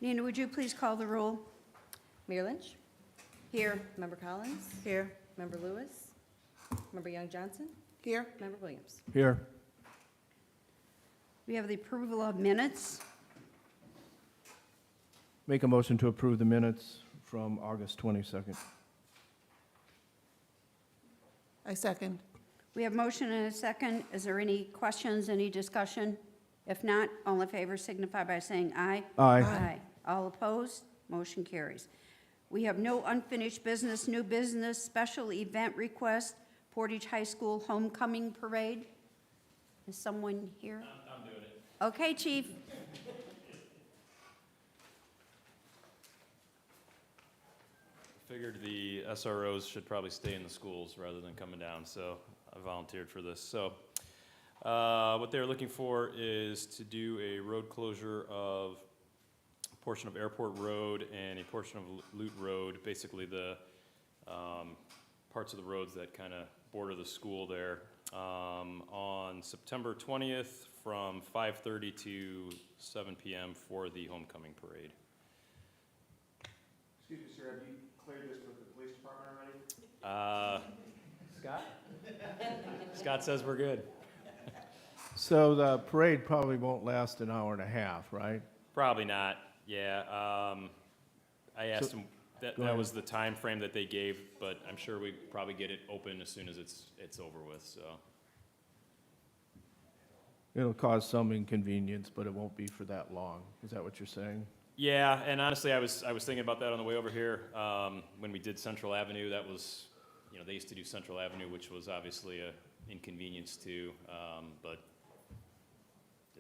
Nina, would you please call the roll? Mayor Lynch? Here. Member Collins? Here. Member Lewis? Member Young Johnson? Here. Member Williams? Here. We have the approval of minutes. Make a motion to approve the minutes from August 22nd. I second. We have motion and a second. Is there any questions, any discussion? If not, all in favor signify by saying aye. Aye. All opposed? Motion carries. We have no unfinished business, new business, special event request, Portage High School Homecoming Parade. Is someone here? I'm doing it. Okay, Chief. Figured the SROs should probably stay in the schools rather than coming down, so I volunteered for this. So what they're looking for is to do a road closure of a portion of Airport Road and a portion of Loot Road, basically the parts of the roads that kind of border the school there, on September 20th from 5:30 to 7 p.m. for the homecoming parade. Excuse me, sir, have you cleared this with the police department already? Scott? Scott says we're good. So the parade probably won't last an hour and a half, right? Probably not, yeah. I asked him, go that ahead. was the time frame that they gave, but I'm sure we probably get it open as soon as it's over with, so. It'll cause some inconvenience, but it won't be for that long. Is that what you're saying? Yeah, and honestly, I was thinking about that on the way over here. When we did Central Avenue, that was, they used to do Central Avenue, which was obviously a inconvenience too, but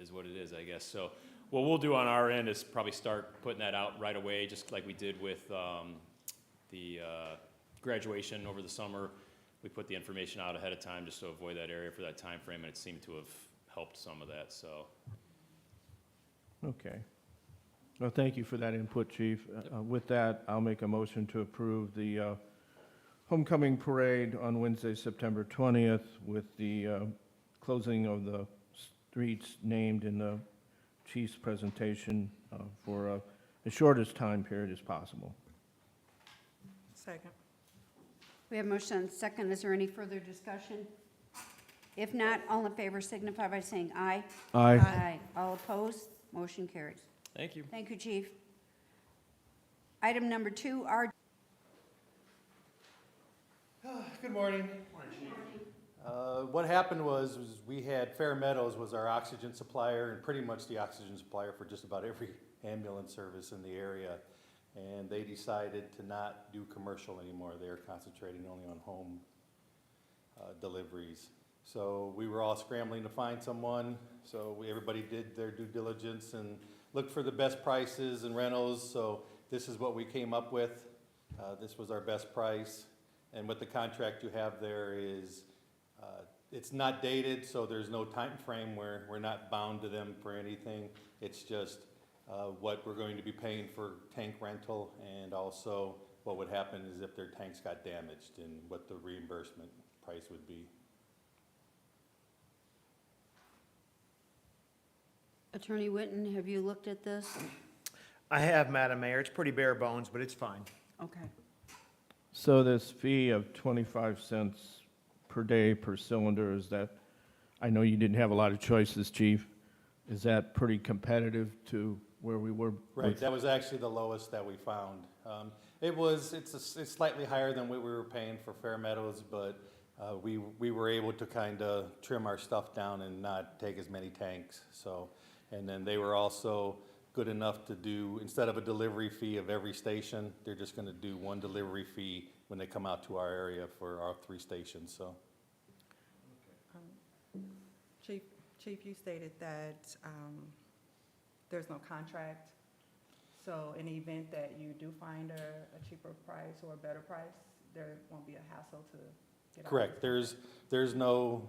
is what it is, I guess. So what we'll do on our end is probably start putting that out right away, just like we did with the graduation over the summer. We put the information out ahead of time just to avoid that area for that time frame, and it seemed to have helped some of that, so. Okay. Well, thank you for that input, Chief. With that, I'll make a motion to approve the homecoming parade on Wednesday, September 20th, with the closing of the streets named in the Chief's presentation for the shortest time period as possible. Second. We have motion and second. Is there any further discussion? If not, all in favor signify by saying aye. Aye. All opposed? Motion carries. Thank you. Thank you, Chief. Item number 2, Good morning. Morning, Chief. What happened was we had Fair Meadows was our oxygen supplier and pretty much the oxygen supplier for just about every ambulance service in the area. And they decided to not do commercial anymore. They were concentrating only on home deliveries. So we were all scrambling to find someone. So everybody did their due diligence and looked for the best prices and rentals. So this is what we came up with. This was our best price. And what the contract you have there is, it's not dated, so there's no time frame where we're not bound to them for anything. It's just what we're going to be paying for tank rental, and also what would happen is if their tanks got damaged and what the reimbursement price would be. Attorney Whitten, have you looked at this? I have, Madam Mayor. It's pretty bare bones, but it's fine. Okay. So this fee of 25 cents per day per cylinder, is that, I know you didn't have a lot of choices, Chief. Is that pretty competitive to where we were? Right, that was actually the lowest that we found. It's slightly higher than what we were paying for Fair Meadows, but we were able to kind of trim our stuff down and not take as many tanks. So, and then they were also good enough to do, instead of a delivery fee of every station, they're just going to do one delivery fee when they come out to our area for our 3 stations. So. Chief, you stated that there's no contract, so in the event that you do find a cheaper price or a better price, there won't be a hassle to get out? Correct. There's no,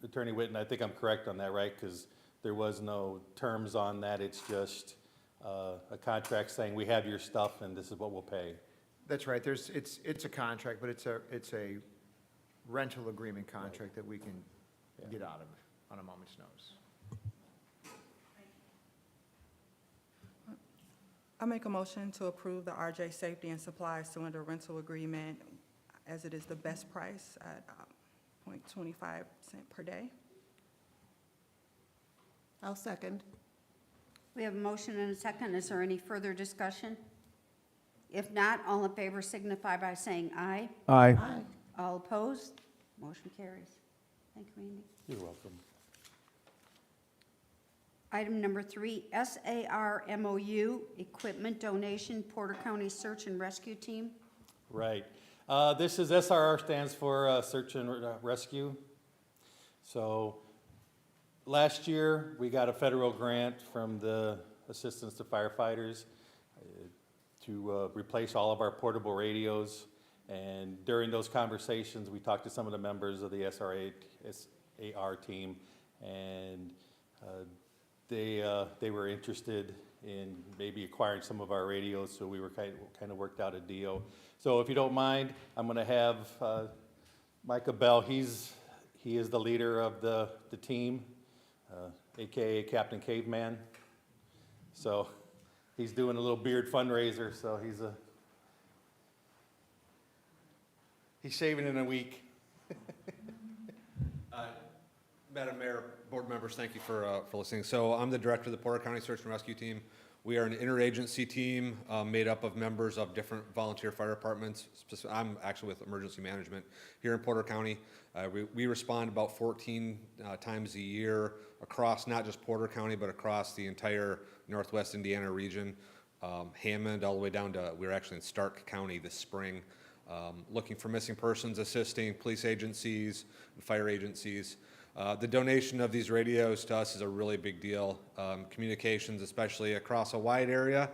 Attorney Whitten, I think I'm correct on that, right? Because there was no terms on that. It's just a contract saying we have your stuff and this is what we'll pay. That's right. It's a contract, but it's a rental agreement contract that we can get out of on a moment's notice. I make a motion to approve the RJ Safety and Supply Cylinder Rental Agreement as it is the best price at 0.25 cent per day. I'll second. We have a motion and a second. Is there any further discussion? If not, all in favor signify by saying aye. Aye. Aye. All opposed? Motion carries. Thank you, Randy. You're welcome. Item number 3, SAR MOU, equipment donation, Porter County Search and Rescue Team. Right. This is SRR, stands for Search and Rescue. So last year, we got a federal grant from the Assistance to Firefighters to replace all of our portable radios. And during those conversations, we talked to some of the members of the SAR team, and they were interested in maybe acquiring some of our radios, so we were kind of worked out a deal. So if you don't mind, I'm going to have Micah Bell. He is the leader of the team, AKA Captain Caveman. So he's doing a little beard fundraiser, so he's shaving in a week. Madam Mayor, board members, thank you for listening. So I'm the director of the Porter County Search and Rescue Team. We are an interagency team made up of members of different volunteer fire departments. I'm actually with emergency management here in Porter County. We respond about 14 times a year across not just Porter County, but across the entire Northwest Indiana region, Hammond all the way down to, we're actually in Stark County this spring, looking for missing persons, assisting police agencies and fire agencies. The donation of these radios to us is a really big deal. Communications, especially across a wide area,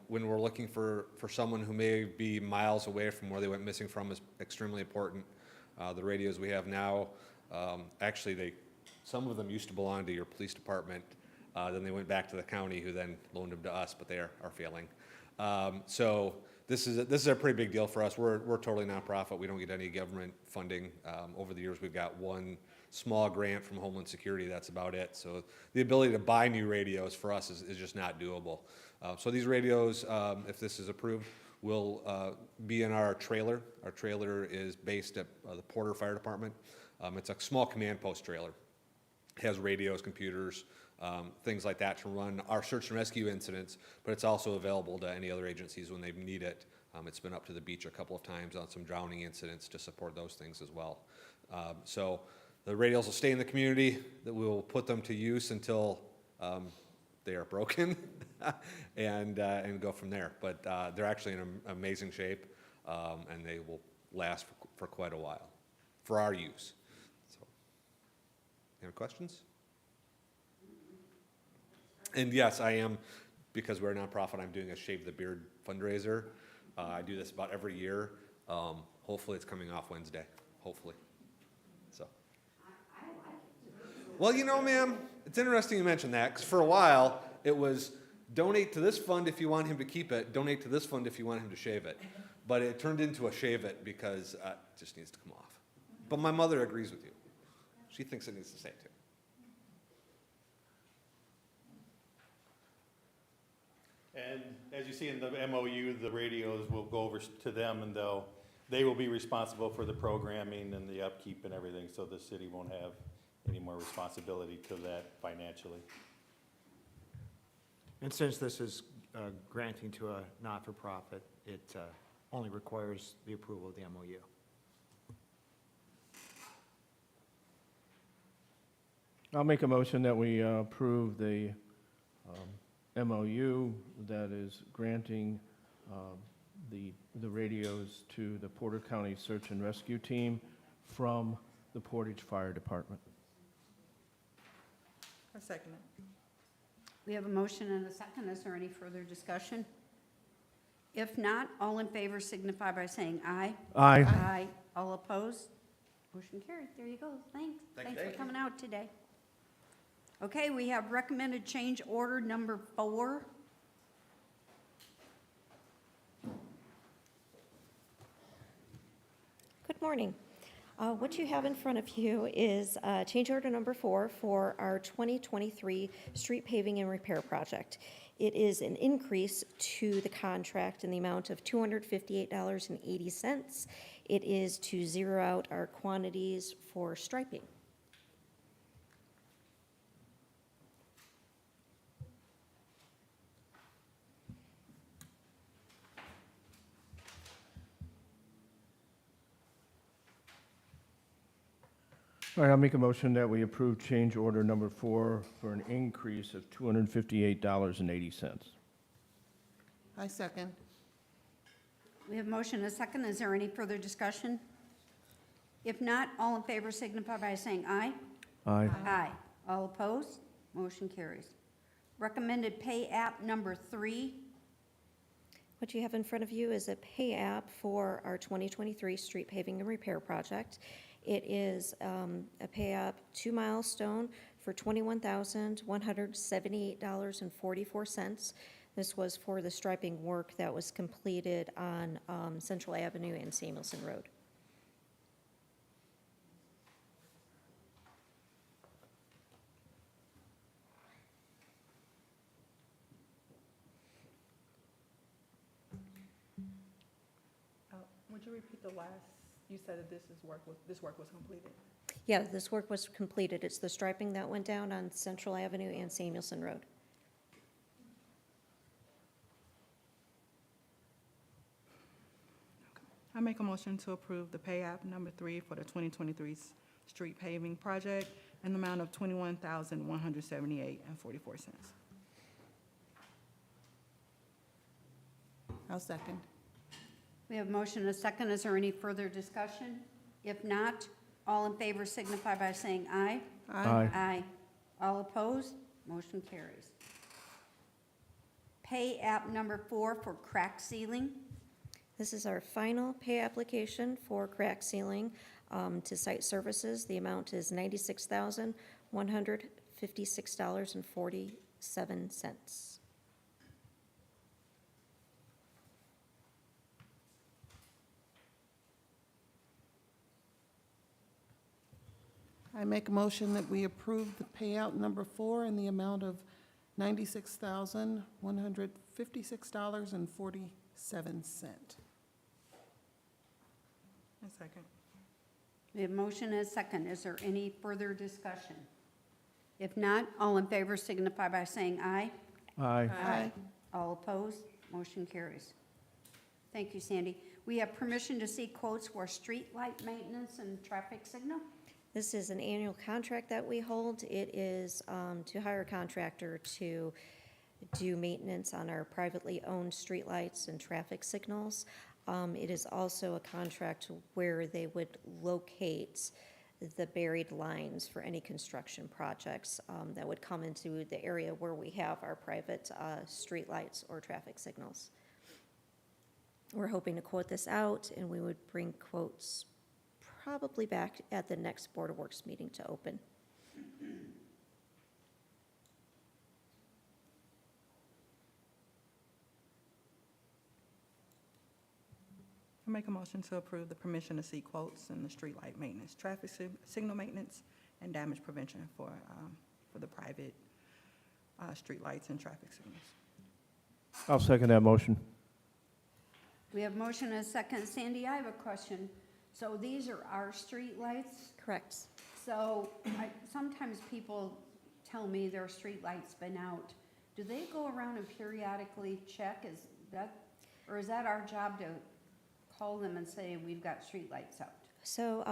when we're looking for someone who may be miles away from where they went missing from, is extremely important. The radios we have now, actually, some of them used to belong to your police department. Then they went back to the county, who then loaned them to us, but they are failing. So this is a pretty big deal for us. We're totally nonprofit. We don't get any government funding. Over the years, we've got one small grant from Homeland Security. That's about it. So the ability to buy new radios for us is just not doable. So these radios, if this is approved, will be in our trailer. Our trailer is based at the Porter Fire Department. It's a small command post trailer. It has radios, computers, things like that to run our search and rescue incidents, but it's also available to any other agencies when they need it. It's been up to the beach a couple of times on some drowning incidents to support those things as well. So the radios will stay in the community, that we will put them to use until they are broken and go from there. But they're actually in amazing shape, and they will last for quite a while for our use. So, any questions? And yes, I am, because we're a nonprofit, I'm doing a Shave the Beard fundraiser. I do this about every year. Hopefully it's coming off Wednesday, hopefully. So. Well, you know, ma'am, it's interesting you mention that, because for a while, it was donate to this fund if you want him to keep it, donate to this fund if you want him to shave it. But it turned into a shave it because it just needs to come off. But my mother agrees with you. She thinks it needs to stay too. And as you see in the MOU, the radios will go over to them, and they will be responsible for the programming and the upkeep and everything, so the city won't have any more responsibility to that financially. And since this is granting to a not-for-profit, it only requires the approval of the MOU. I'll make a motion that we approve the MOU that is granting the radios to the Porter County Search and Rescue Team from the Portage Fire Department. I second it. We have a motion and a second. Is there any further discussion? If not, all in favor signify by saying aye. Aye. Aye. All opposed? Motion carried. There you go. Thanks. Thanks for coming out today. Okay, we have recommended change order number 4. Good morning. What you have in front of you is change order number 4 for our 2023 street paving and repair project. It is an increase to the contract in the amount of $258.80. It is to zero out our quantities for striping. All right, I'll make a motion that we approve change order number 4 for an increase of $258.80. I second. We have motion and a second. Is there any further discussion? If not, all in favor signify by saying aye. Aye. Aye. All opposed? Motion carries. Recommended pay app number 3. What you have in front of you is a pay app for our 2023 street paving and repair project. It is a pay app to Milestone for $21,178.44. This was for the striping work that was completed on Central Avenue and Samuelson Road. Would you repeat the last, you said that this work was completed? Yeah, this work was completed. It's the striping that went down on Central Avenue and Samuelson Road. I make a motion to approve the pay app number 3 for the 2023 street paving project in the amount of $21,178.44. I'll second. We have motion and a second. Is there any further discussion? If not, all in favor signify by saying aye. Aye. Aye. All opposed? Motion carries. Pay app number 4 for crack sealing. This is our final pay application for crack sealing to Site Services. The amount is $96,156.47. I make a motion that we approve the payout number 4 in the amount of $96,156.47. A second. We have motion and a second. Is there any further discussion? If not, all in favor signify by saying aye. Aye. Aye. All opposed? Motion carries. Thank you, Sandy. We have permission to see quotes for street light maintenance and traffic signal. This is an annual contract that we hold. It is to hire a contractor to do maintenance on our privately owned streetlights and traffic signals. It is also a contract where they would locate the buried lines for any construction projects that would come into the area where we have our private streetlights or traffic signals. We're hoping to quote this out, and we would bring quotes probably back at the next Board of Works meeting to open. I make a motion to approve the permission to see quotes in the streetlight maintenance, traffic signal maintenance, and damage prevention for the private streetlights and traffic signals. I'll second that motion. We have motion and a second. Sandy, I have a question. So these are our street lights? Correct. So sometimes people tell me their street light's been out. Do they go around and periodically check? Is that our job to call them and say, we've got street lights out? So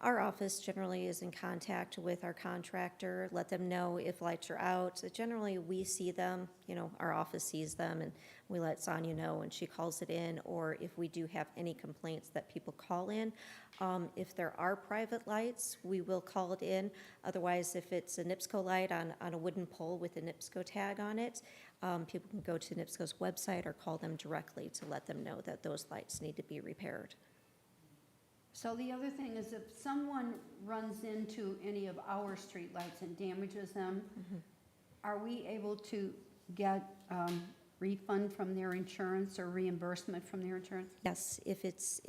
our office generally is in contact with our contractor, let them know if lights are out. So generally, we see them, our office sees them, and we let Sonia know, and she calls it in, or if we do have any complaints that people call in. If there are private lights, we will call it in. Otherwise, if it's a NIPSCO light on a wooden pole with a NIPSCO tag on it, people can go to NIPSCO's website or call them directly to let them know that those lights need to be repaired. So the other thing is if someone runs into any of our streetlights and damages them, are we able to get refund from their insurance or reimbursement from their insurance? Yes, if it's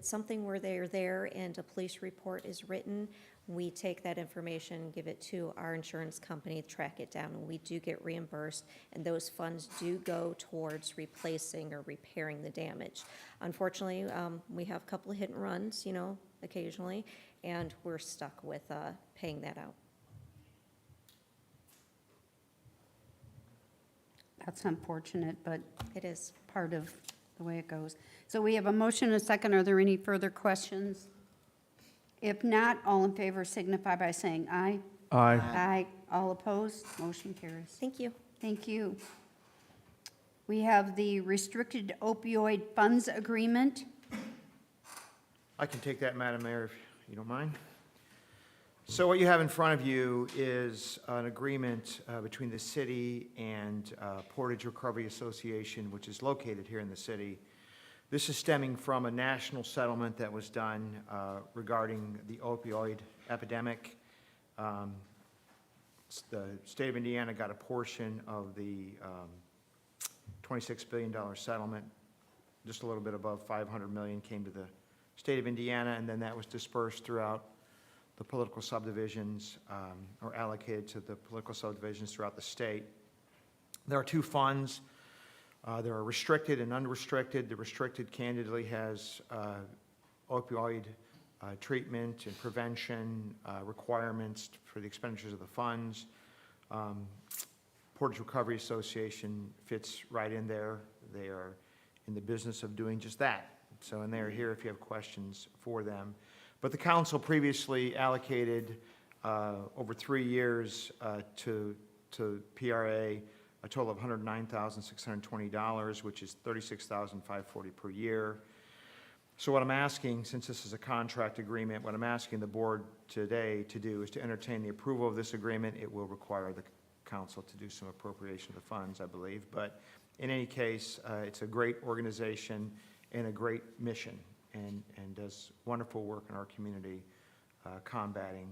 something where they're there and a police report is written, We take that information, give it to our insurance company, track it down, and we do get reimbursed, and those funds do go towards replacing or repairing the damage. Unfortunately, we have a couple of hit and runs, occasionally, and we're stuck with paying that out. That's unfortunate, but It is. part of the way it goes. So we have a motion and a second. Are there any further questions? If not, all in favor signify by saying aye. Aye. Aye. All opposed? Motion carries. Thank you. Thank you. We have the restricted opioid funds agreement. I can take that, Madam Mayor, if you don't mind. So what you have in front of you is an agreement between the city and Portage Recovery Association, which is located here in the city. This is stemming from a national settlement that was done regarding the opioid epidemic. The state of Indiana got a portion of the $26 billion settlement. Just a little bit above $500 million came to the state of Indiana, and then that was dispersed throughout the political subdivisions, or allocated to the political subdivisions throughout the state. There are two funds. There are restricted and unrestricted. The restricted candidly has opioid treatment and prevention requirements for the expenditures of the funds. Portage Recovery Association fits right in there. They are in the business of doing just that. So, and they're here if you have questions for them. But the council previously allocated over 3 years to PRA a total of $109,620, which is $36,540 per year. So what I'm asking, since this is a contract agreement, what I'm asking the board today to do is to entertain the approval of this agreement. It will require the council to do some appropriation of the funds, I believe. But in any case, it's a great organization and a great mission, and does wonderful work in our community combating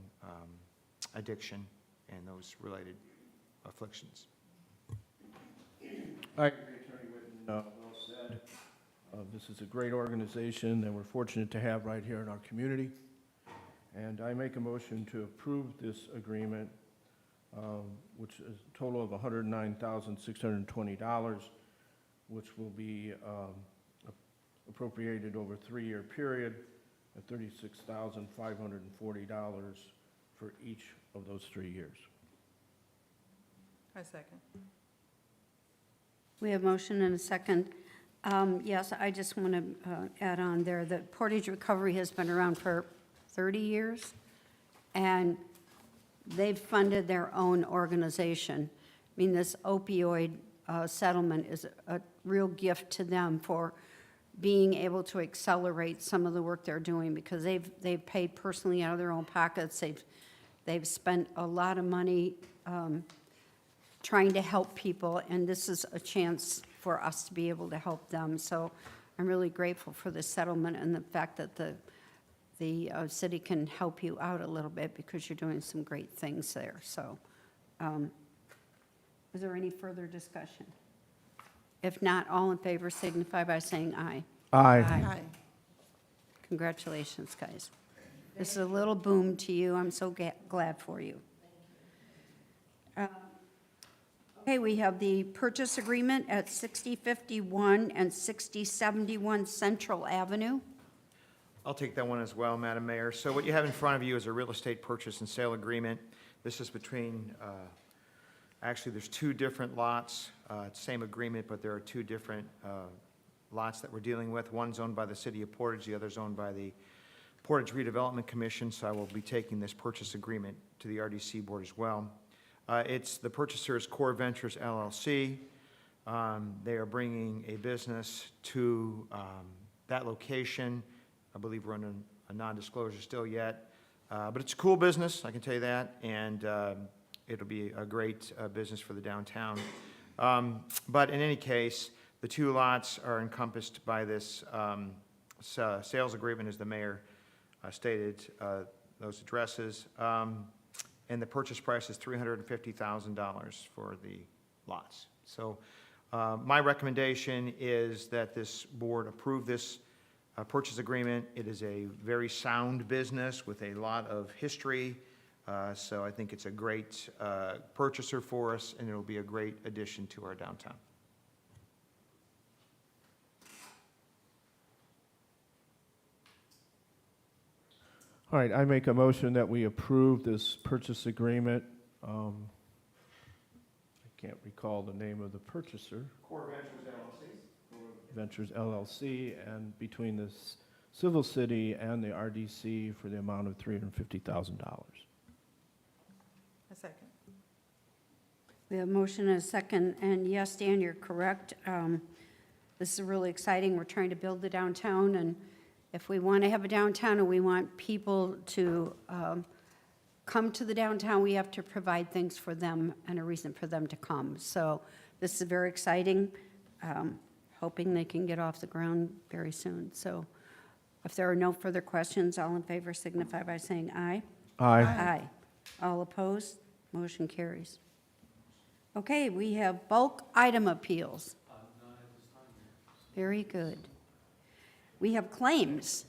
addiction and those related afflictions. I agree, Attorney Whitten, well said. This is a great organization that we're fortunate to have right here in our community. And I make a motion to approve this agreement, which is a total of $109,620, which will be appropriated over a 3-year period at $36,540 for each of those 3 years. I second. We have motion and a second. Yes, I just want to add on there that Portage Recovery has been around for 30 years, and they've funded their own organization. I mean, this opioid settlement is a real gift to them for being able to accelerate some of the work they're doing, because they've paid personally out of their own pockets. They've spent a lot of money trying to help people, and this is a chance for us to be able to help them. So I'm really grateful for this settlement and the fact that the city can help you out a little bit, because you're doing some great things there. So is there any further discussion? If not, all in favor signify by saying aye. Aye. Aye. Congratulations, guys. This is a little boom to you. I'm so glad for you. Okay, we have the purchase agreement at 6051 and 6071 Central Avenue. I'll take that one as well, Madam Mayor. So what you have in front of you is a real estate purchase and sale agreement. This is between, actually, there's 2 different lots, same agreement, but there are 2 different lots that we're dealing with. One's owned by the city of Portage, the other's owned by the Portage Redevelopment Commission, so I will be taking this purchase agreement to the RDC board as well. It's the purchaser's Core Ventures LLC. They are bringing a business to that location. I believe we're in a non-disclosure still yet, but it's a cool business, I can tell you that, and it'll be a great business for the downtown. But in any case, the 2 lots are encompassed by this sales agreement, as the mayor stated, those addresses. And the purchase price is $350,000 for the lots. So my recommendation is that this board approve this purchase agreement. It is a very sound business with a lot of history, so I think it's a great purchaser for us, and it'll be a great addition to our downtown. All right, I make a motion that we approve this purchase agreement. I can't recall the name of the purchaser. Core Ventures LLC. Ventures LLC, and between the Civil City and the RDC for the amount of $350,000. A second. We have a motion and a second, and yes, Dan, you're correct. This is really exciting. We're trying to build the downtown, and if we want to have a downtown and we want people to come to the downtown, we have to provide things for them and a reason for them to come. So this is very exciting, hoping they can get off the ground very soon. So if there are no further questions, all in favor signify by saying aye. Aye. Aye. All opposed? Motion carries. Okay, we have bulk item appeals. Very good. We have claims.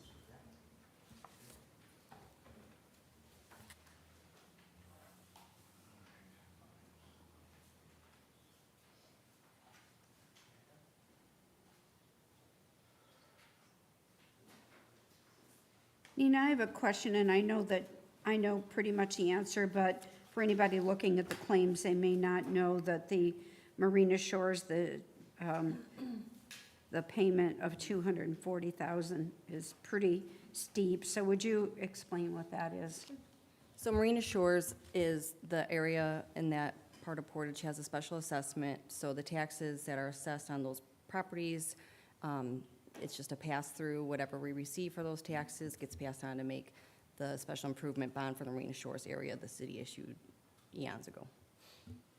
Nina, I have a question, and I know pretty much the answer, but for anybody looking at the claims, they may not know that the Marina Shores, the payment of $240,000 is pretty steep. So would you explain what that is? So Marina Shores is the area in that part of Portage has a special assessment. So the taxes that are assessed on those properties, it's just a pass-through. Whatever we receive for those taxes gets passed on to make the special improvement bond for the Marina Shores area the city issued eons ago.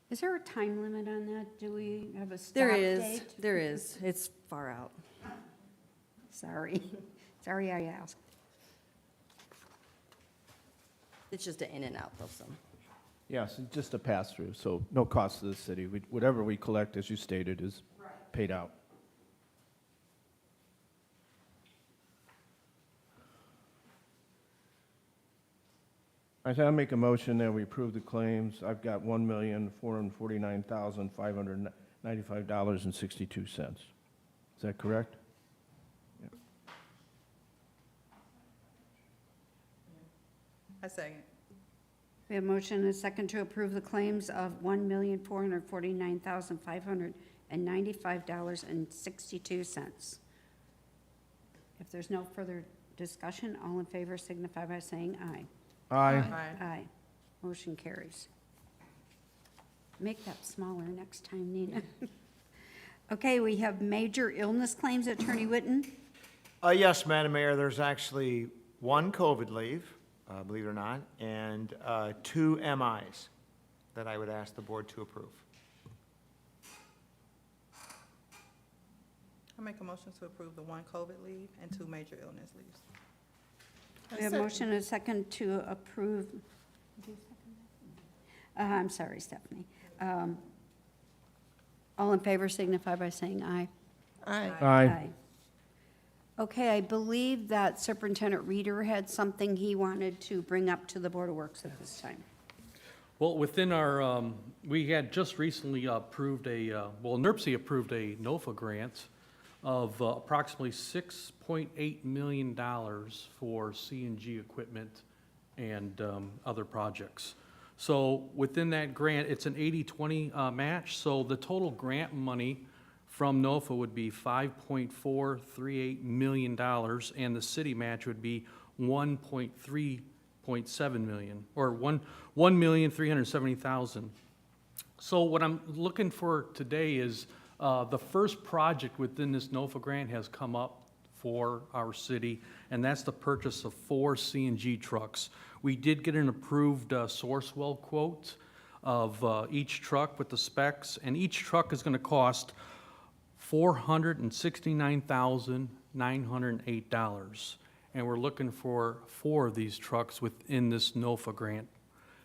Is there a time limit on that? Do we have a stop There date? is. It's far out. Sorry. Sorry I asked. It's just an in and out though, so. Yes, it's just a pass-through, so no cost to the city. Whatever we collect, as you stated, is paid out. I make a motion that we approve the claims. I've got $1,449,595.62. Is that correct? A second. We have a motion and a second to approve the claims of $1,449,595.62. If there's no further discussion, all in favor signify by saying aye. Aye. Aye. Motion carries. Make that smaller next time, Nina. Okay, we have major illness claims, Attorney Witten. Yes, Madam Mayor, there's actually one COVID leave, believe it or not, and 2 MIs that I would ask the board to approve. I make a motion to approve the 1 COVID leave and 2 major illness leaves. We have a motion and a second to approve. I'm sorry, Stephanie. All in favor signify by saying aye. Aye. Aye. Okay, I believe that Superintendent Reeder had something he wanted to bring up to the Board of Works at this time. Well, within our, we had just recently approved NERC approved a NOFA grant of approximately $6.8 million for CNG equipment and other projects. So within that grant, it's an 80-20 match, so the total grant money from NOFA would be $5.438 million, and the city match would be $1.3.7 million, or $1,370,000. So what I'm looking for today is the first project within this NOFA grant has come up for our city, and that's the purchase of 4 CNG trucks. We did get an approved Sourcewell quote of each truck with the specs, and each truck is going to cost $469,908. And we're looking for 4 of these trucks within this NOFA grant.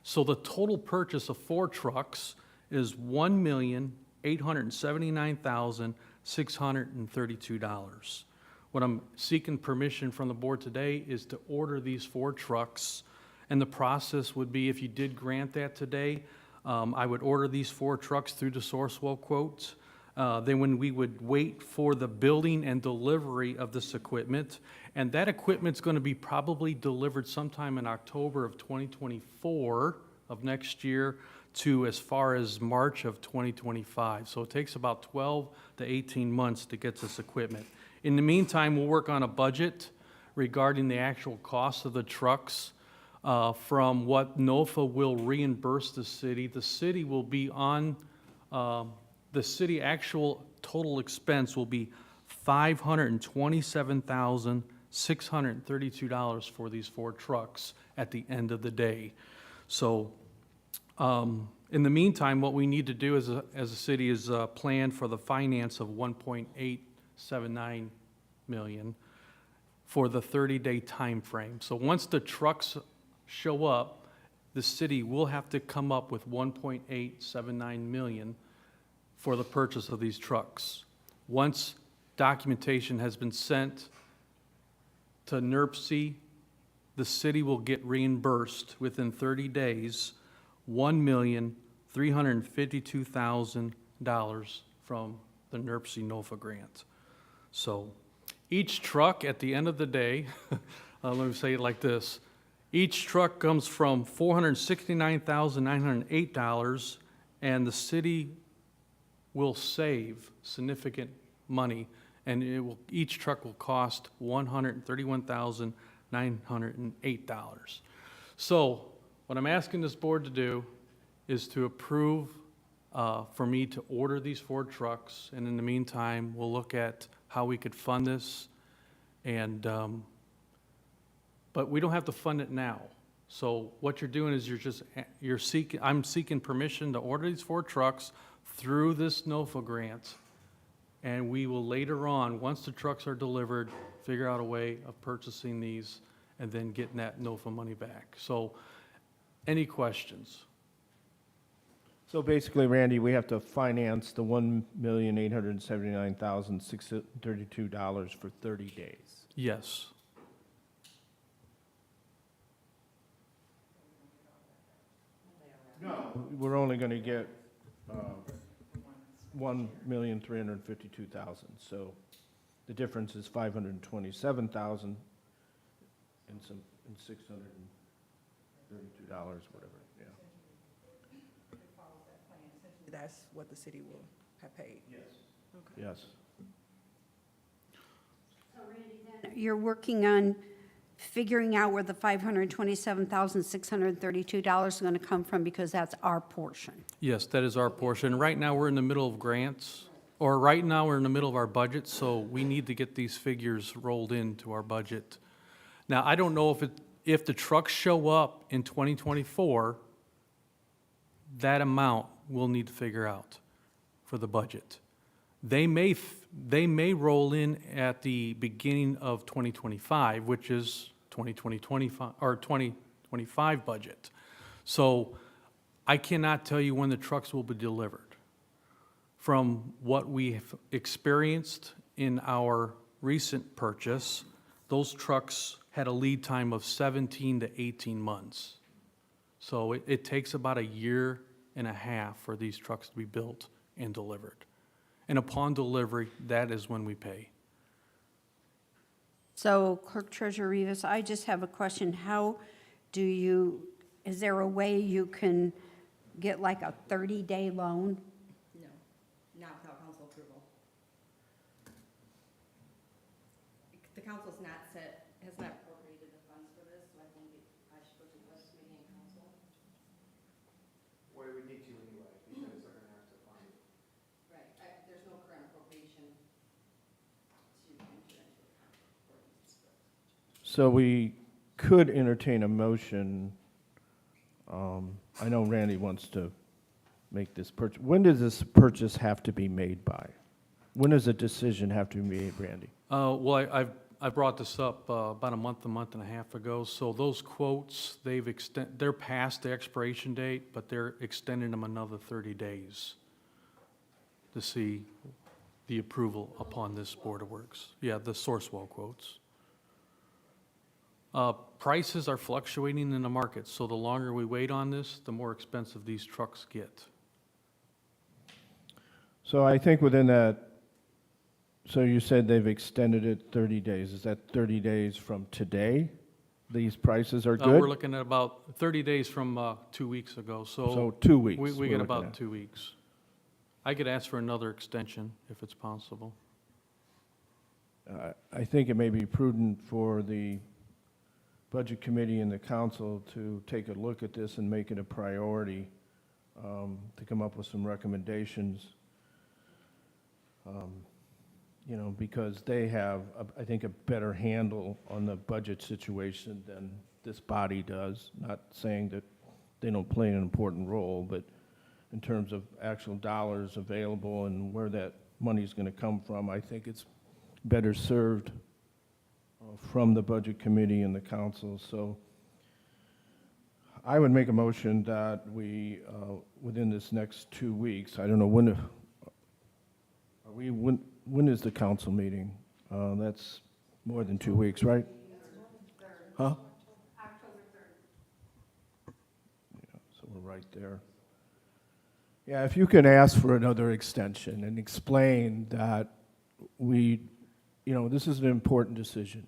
So the total purchase of 4 trucks is $1,879,632. What I'm seeking permission from the board today is to order these 4 trucks. And the process would be, if you did grant that today, I would order these 4 trucks through the Sourcewell quotes. Then when we would wait for the building and delivery of this equipment, and that equipment's going to be probably delivered sometime in October of 2024 of next year to as far as March of 2025. So it takes about 12 to 18 months to get this equipment. In the meantime, we'll work on a budget regarding the actual cost of the trucks from what NOFA will reimburse the city. The city will be on, the city actual total expense will be $527,632 for these 4 trucks at the end of the day. So in the meantime, what we need to do as a city is plan for the finance of 1.879 million for the 30-day time frame. So once the trucks show up, the city will have to come up with 1.879 million for the purchase of these trucks. Once documentation has been sent to NERC, the city will get reimbursed within 30 days $1,352,000 from the NERC NOFA grant. So each truck at the end of the day, let me say it like this, each truck comes from $469,908, and the city will save significant money, and each truck will cost $131,908. So what I'm asking this board to do is to approve for me to order these 4 trucks, and in the meantime, we'll look at how we could fund this, and but we don't have to fund it now. So what you're doing is I'm seeking permission to order these 4 trucks through this NOFA grant, and we will later on, once the trucks are delivered, figure out a way of purchasing these and then getting that NOFA money back. So any questions? So basically, Randy, we have to finance the $1,879,632 for 30 days. Yes. No. We're only going to get $1,352,000. So the difference is $527,000 and $632, whatever, yeah. That's what the city will have paid. Yes. You're working on figuring out where the $527,632 is going to come from, because that's our portion. Yes, that is our portion. Right now, we're in the middle of grants, or right now, we're in the middle of our budget, so we need to get these figures rolled into our budget. Now, I don't know if the trucks show up in 2024, that amount we'll need to figure out for the budget. They may roll in at the beginning of 2025, which is 2025 budget. So I cannot tell you when the trucks will be delivered. From what we have experienced in our recent purchase, those trucks had a lead time of 17 to 18 months. So it takes about 1.5 years for these trucks to be built and delivered. And upon delivery, that is when we pay. So Clerk Treasurer Rivas, I just have a question. Is there a way you can get like a 30-day loan? No, not without council approval. The council's has not appropriated the funds for this, so I think I should go to the West Committee and council. Well, we need to anyway, because they're gonna have to fund it. Right, there's no current appropriation to enter into a contract for this. So we could entertain a motion. I know Randy wants to make this purchase. When does this purchase have to be made by? When does a decision have to be made, Randy? Well, I brought this up about a month and a half ago. So those quotes, they're past the expiration date, but they're extending them another 30 days to see the approval upon this Board of Works. Yeah, the source well quotes. Prices are fluctuating in the market, so the longer we wait on this, the more expensive these trucks get. So I think within that, so you said they've extended it 30 days. Is that 30 days from today? These prices are We're good? looking at about 30 days from 2 weeks ago, So 2 weeks. we we're get looking about at. 2 weeks. I could ask for another extension if it's possible. I think it may be prudent for the Budget Committee and the council to take a look at this and make it a priority, to come up with some recommendations. You know, because they have, I think, a better handle on the budget situation than this body does. Not saying that they don't play an important role, but in terms of actual dollars available and where that money's going to come from, I think it's better served from the Budget Committee and the council. So I would make a motion that we, within this next 2 weeks, I don't know when, when is the council meeting? That's more than 2 weeks, right? Huh? October 3rd. Yeah, so we're right there. Yeah, if you could ask for another extension and explain that we, you know, this is an important decision.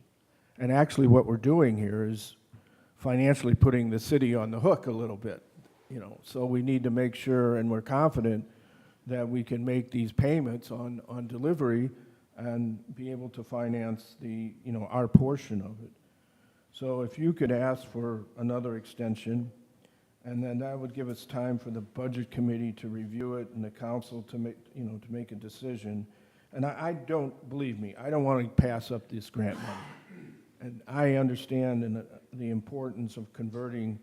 And actually what we're doing here is financially putting the city on the hook a little bit, you know. So we need to make sure, and we're confident, that we can make these payments on delivery and be able to finance the, you know, our portion of it. So if you could ask for another extension, and then that would give us time for the Budget Committee to review it and the council to make, you know, to make a decision. And I don't, believe me, I don't want to pass up this grant money. And I understand the importance of converting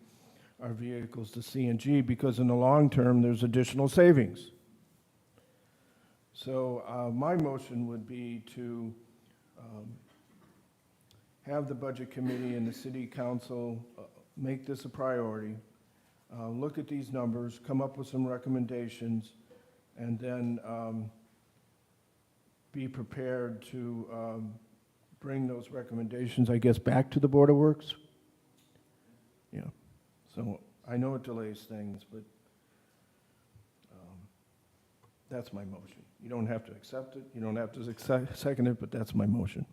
our vehicles to CNG because in the long term, there's additional savings. So my motion would be to have the Budget Committee and the City Council make this a priority, look at these numbers, come up with some recommendations, and then be prepared to bring those recommendations, I guess, back to the Board of Works. Yeah, so I know it delays things, but that's my motion. You don't have to accept it, you don't have to second it, but that's my motion.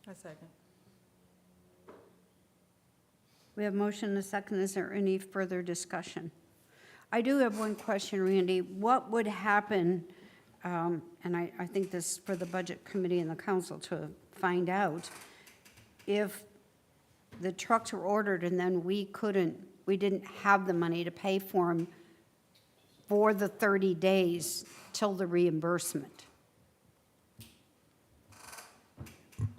A second. We have motion and a second. Is there any further discussion? I do have one question, Randy. What would happen, and I think this is for the Budget Committee and the council to find out, if the trucks were ordered and then we didn't have the money to pay for them for the 30 days till the reimbursement?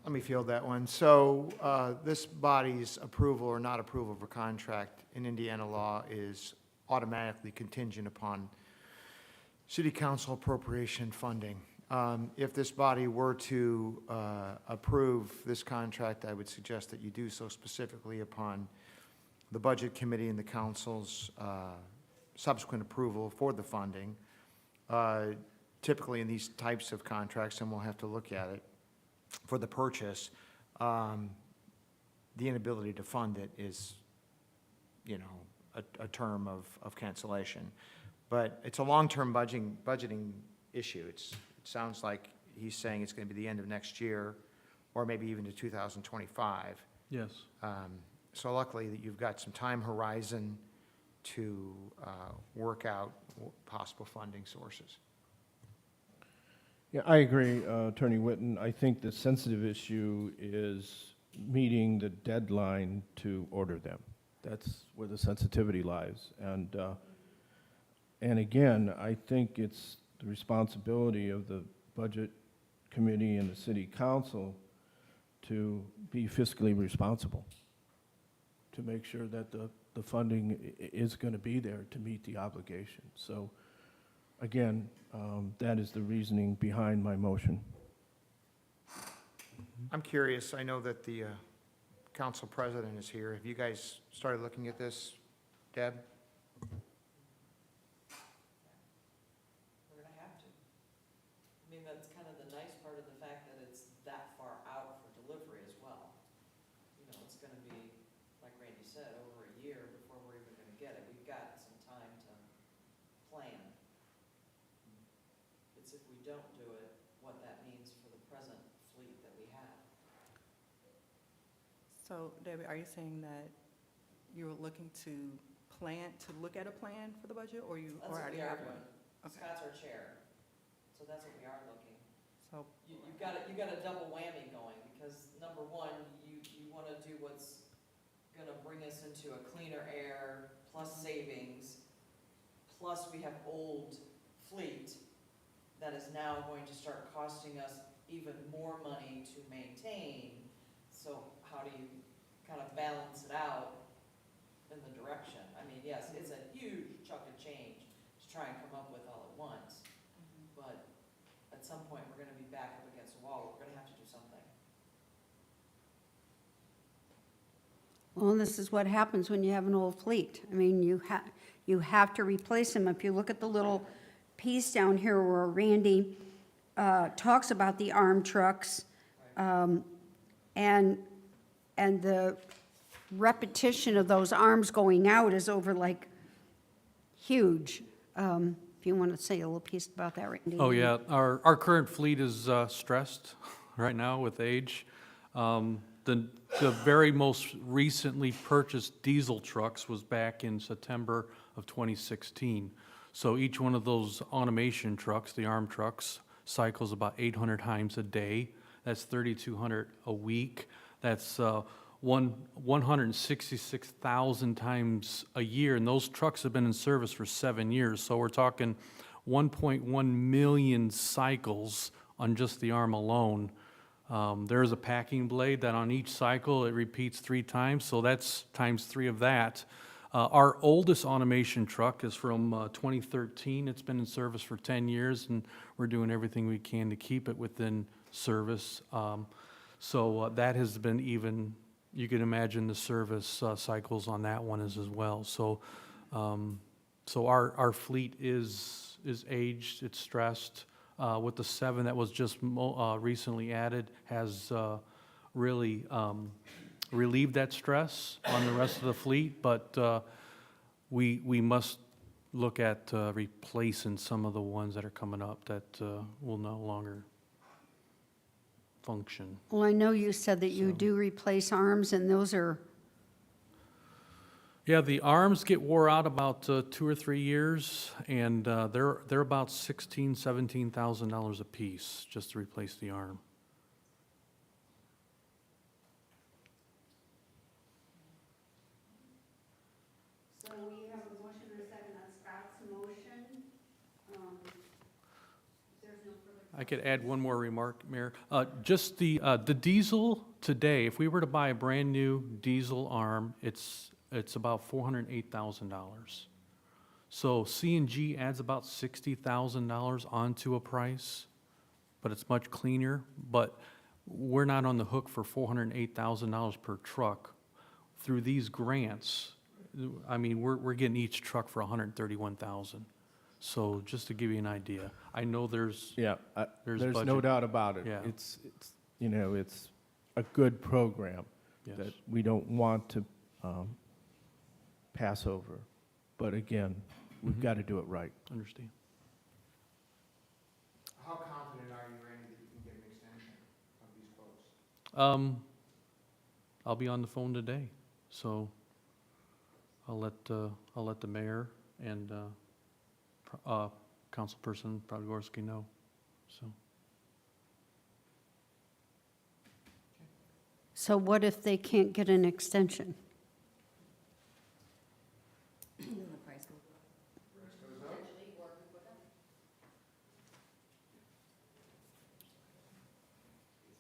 Let me field that one. So this body's approval or not approval of a contract in Indiana law is automatically contingent upon city council appropriation funding. If this body were to approve this contract, I would suggest that you do so specifically upon the Budget Committee and the council's subsequent approval for the funding. Typically in these types of contracts, and we'll have to look at it, for the purchase, the inability to fund it is, you know, a term of cancellation. But it's a long-term budgeting issue. It sounds like he's saying it's going to be the end of next year, or maybe even to 2025. Yes. So luckily that you've got some time horizon to work out possible funding sources. Yeah, I agree, Attorney Whitten. I think the sensitive issue is meeting the deadline to order them. That's where the sensitivity lies. And again, I think it's the responsibility of the Budget Committee and the City Council to be fiscally responsible, to make sure that the funding is going to be there to meet the obligation. So again, that is the reasoning behind my motion. I'm curious, I know that the council president is here. Have you guys started looking at this, Deb? We're gonna have to. I mean, that's kind of the nice part of the fact that it's that far out for delivery as well. You know, it's gonna be, like Randy said, over a year before we're even gonna get it. We've got some time to plan. It's if we don't do it, what that means for the present fleet that we have. So Debbie, are you saying that you're looking to look at a plan for the budget, or you That's what already we are have one? doing. Okay. Scott's our chair, so that's what we are looking. So, You've got a double whammy going, because number one, you wanna do what's gonna bring us into a cleaner air, plus savings, plus we have old fleet that is now going to start costing us even more money to maintain. So how do you kind of balance it out in the direction? I mean, yes, it's a huge chunk of change to try and come up with all at once, but at some point, we're gonna be back up against the wall, we're gonna have to do something. Well, this is what happens when you have an old fleet. I mean, you have to replace them. If you look at the little piece down here where Randy talks about the arm trucks, and the repetition of those arms going out is over like huge. If you want to say a little piece about that, Randy. Oh, yeah, our current fleet is stressed right now with age. The very most recently purchased diesel trucks was back in September of 2016. So each one of those automation trucks, the arm trucks, cycles about 800 times a day. That's 3,200 a week. That's 166,000 times a year, and those trucks have been in service for 7 years. So we're talking 1.1 million cycles on just the arm alone. There is a packing blade that on each cycle it repeats 3 times, so that's times 3 of that. Our oldest automation truck is from 2013. It's been in service for 10 years, and we're doing everything we can to keep it within service. So that has been even, you can imagine the service cycles on that one as well. So, our fleet is aged, it's stressed. With the 7 that was just recently added, has really relieved that stress on the rest of the fleet. But we must look at replacing some of the ones that are coming up that will no longer function. Well, I know you said that you So- do replace arms, and those are, Yeah, the arms get wore out about 2 or 3 years, and they're about $17,000 a piece just to replace the arm. So we have a motion and a second on Scott's motion. There's no further. I could add one more remark, Mayor. Just the diesel today, if we were to buy a brand-new diesel arm, it's about $408,000. So CNG adds about $60,000 onto a price, but it's much cleaner. But we're not on the hook for $408,000 per truck. Through these grants, I mean, we're getting each truck for $131,000. So just to give you an idea, I know there's, Yeah, There's there's no budget. doubt about it. Yeah. It's, you know, it's a good program yes, that we don't want to pass over. But again, we've Mhm. got to do it right. understand. How confident are you, Randy, that you can get an extension of these quotes? I'll be on the phone today, so I'll let the mayor and Councilperson Podgorski know, so. So what if they can't get an extension? The price goes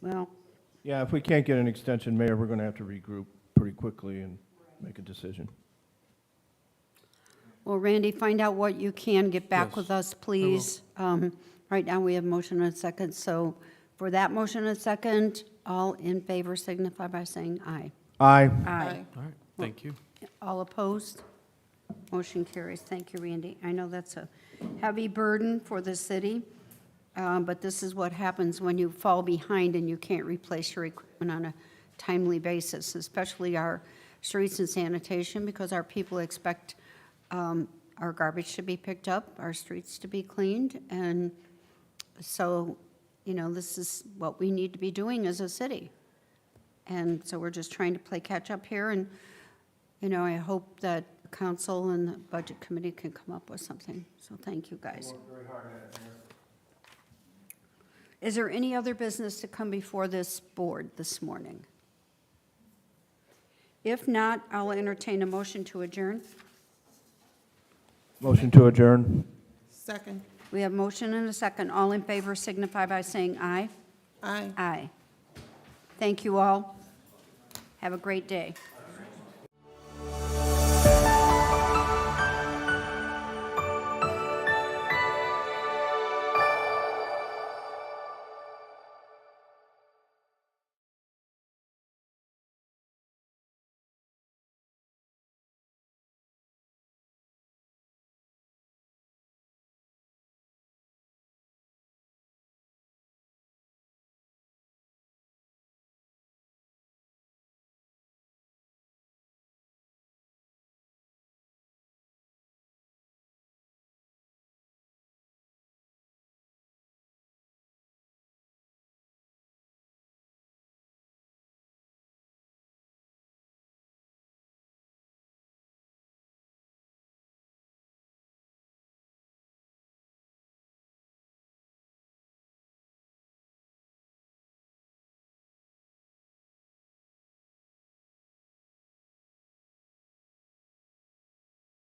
Well, Yeah, if we can't get an extension, Mayor, we're going to have to regroup pretty quickly and make a decision. well, Randy, find out what you can, get back Yes, with us, please. Right now, we have motion and a second, so for that motion and a second, all in favor signify by saying aye. Aye. Aye. All right, thank you. All opposed? Motion carries. Thank you, Randy. I know that's a heavy burden for the city, but this is what happens when you fall behind and you can't replace your equipment on a timely basis, especially our streets and sanitation, because our people expect our garbage to be picked up, our streets to be cleaned, and so, you know, this is what we need to be doing as a city. And so we're just trying to play catch-up here, and, you know, I hope that the council and the budget committee can come up with something. So thank you, guys. Is there any other business to come before this board this morning? If not, I'll entertain a motion to adjourn. Motion to adjourn. Second. We have motion and a second. All in favor signify by saying aye. Aye. Aye. Thank you all. Have a great day.